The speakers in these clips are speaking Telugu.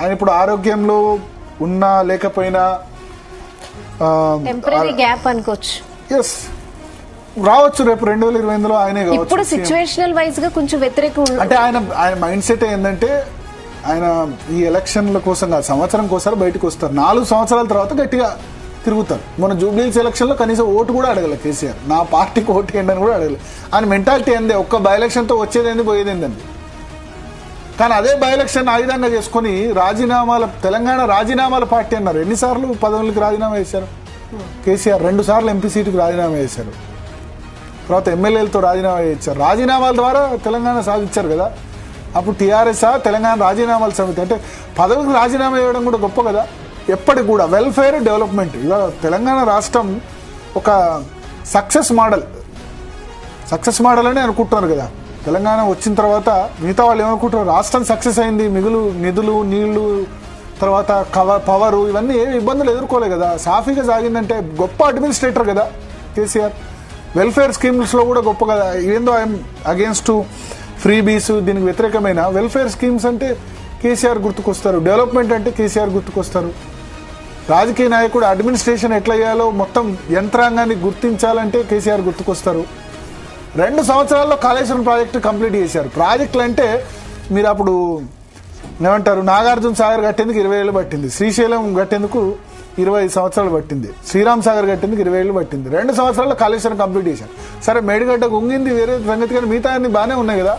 ఆయన ఇప్పుడు ఆరోగ్యంలో ఉన్నా లేకపోయినా టెంపరరీ గ్యాప్ అనుకోవచ్చు. ఎస్, రావచ్చు రేపు 2028లో ఆయనే కావచ్చు. ఇప్పుడు సిచ్యువేషనల్ వైజ్ గా కొంచెం వ్యతిరేకం. అంటే ఆయన మైండ్ సెట్ ఏంటంటే ఆయన ఈ ఎలక్షన్ల కోసం కాదు, సంవత్సరం కోసం బయటకు వస్తారు. 4 సంవత్సరాల తర్వాత గట్టిగా తిరుగుతారు. మన జూబ్లీహిల్స్ ఎలక్షన్లో కనీసం ఓటు కూడా అడగలేదు కేసీఆర్. నా పార్టీకి ఓటు ఏంటి అని కూడా అడగలేదు. ఆయన మెంటాలిటీ ఏంది, ఒక్క బై ఎలక్షన్తో వచ్చేదేంది పోయేది ఏందండి. కానీ అదే బై ఎలక్షన్ ఆయుధంగా చేసుకుని తెలంగాణ రాజీనామాల పార్టీ అన్నారు. ఎన్నిసార్లు పదవులకు రాజీనామా చేశారు కేసీఆర్? 2 సార్లు ఎంపీ సీటుకు రాజీనామా చేశారు. తర్వాత ఎమ్మెల్యేలతో రాజీనామా చేశారు. రాజీనామాల ద్వారా తెలంగాణ సాధించారు కదా. అప్పుడు టీఆర్ఎస్ తెలంగాణ రాజీనామాల సమితి అంటే పదవికి రాజీనామా చేయడం కూడా గొప్ప కదా. ఎప్పటికి కూడా వెల్ఫేర్ డెవలప్మెంట్. ఇవాళ తెలంగాణ రాష్ట్రం ఒక సక్సెస్ మోడల్ అని అనుకుంటున్నారు కదా. తెలంగాణ వచ్చిన తర్వాత మిగతా వాళ్ళు ఏమనుకుంటారు, రాష్ట్రం సక్సెస్ అయింది, మిగులు నిధులు, నీళ్లు, తర్వాత పవరు, ఇవన్నీ ఏ ఇబ్బందులు ఎదుర్కోలే కదా, సాఫీగా సాగిందంటే గొప్ప అడ్మినిస్ట్రేటర్ కదా కేసీఆర్. వెల్ఫేర్ స్కీమ్స్లో కూడా గొప్ప కదా. ఏందో ఐఎమ్ అగేన్స్ట్ ఫ్రీ బీస్, దీనికి వ్యతిరేకమైన వెల్ఫేర్ స్కీమ్స్ అంటే కేసీఆర్ గుర్తుకొస్తారు. డెవలప్మెంట్ అంటే కేసీఆర్ గుర్తుకొస్తారు. రాజకీయ నాయకుడు అడ్మినిస్ట్రేషన్ ఎట్లా చేయాలో మొత్తం యంత్రాంగాన్ని గుర్తించాలంటే కేసీఆర్ గుర్తుకొస్తారు. 2 సంవత్సరాల్లో కాళేశ్వరం ప్రాజెక్టు కంప్లీట్ చేశారు. ప్రాజెక్టులు అంటే మీరు అప్పుడు ఏమంటారు, నాగార్జున సాగర్ కట్టేందుకు 20 ఏళ్ళు పట్టింది, శ్రీశైలం కట్టేందుకు 20 సంవత్సరాలు పట్టింది, శ్రీరామ్ సాగర్ కట్టేందుకు 20 ఏళ్ళు పట్టింది. 2 సంవత్సరాల్లో కాళేశ్వరం కంప్లీట్ చేశారు. సరే మేడిగడ్డ గుంగింది వేరే సంగతి, కానీ మిగతా అన్ని బాగానే ఉన్నాయి కదా.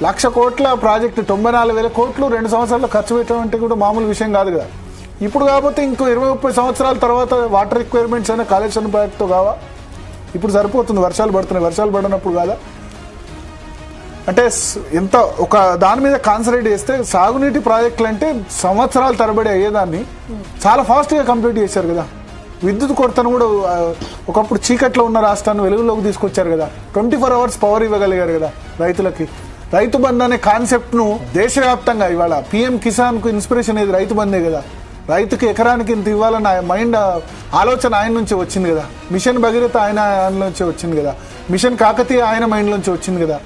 1,00,000 కోట్ల ప్రాజెక్టు 94,000 కోట్లు 2 సంవత్సరాల్లో ఖర్చు పెట్టడం అంటే కూడా మామూలు విషయం కాదు కదా. ఇప్పుడు కాకపోతే ఇంకో 20-30 సంవత్సరాల తర్వాత వాటర్ రిక్వైర్మెంట్స్ అయినా కాళేశ్వరం ప్రాజెక్టుతో కావా? ఇప్పుడు సరిపోతుంది, వర్షాలు పడుతున్నాయి. వర్షాలు పడినప్పుడు కాదా అంటే ఎంత ఒక దాని మీద కాన్సన్ట్రేట్ చేస్తే సాగునీటి ప్రాజెక్టులు అంటే సంవత్సరాల తరబడి అయ్యేదాన్ని చాలా ఫాస్ట్గా కంప్లీట్ చేశారు కదా. విద్యుత్ కొరతను కూడా ఒకప్పుడు చీకట్లో ఉన్న రాష్ట్రాన్ని వెలుగులోకి తీసుకొచ్చారు కదా. 24 అవర్స్ పవర్ ఇవ్వగలిగారు కదా రైతులకి. రైతు బంధు అనే కాన్సెప్ట్ను దేశవ్యాప్తంగా ఇవాళ పిఎం కిసాన్కు ఇన్స్పిరేషన్ ఏది రైతు బంధే కదా. రైతుకి ఎకరానికి ఇంత ఇవ్వాలన్న ఆలోచన ఆయన నుంచి వచ్చింది కదా. మిషన్ భగీరథ ఆయన నుంచి వచ్చింది కదా. మిషన్ కాకతీయ ఆయన మైండ్ నుంచి వచ్చింది కదా.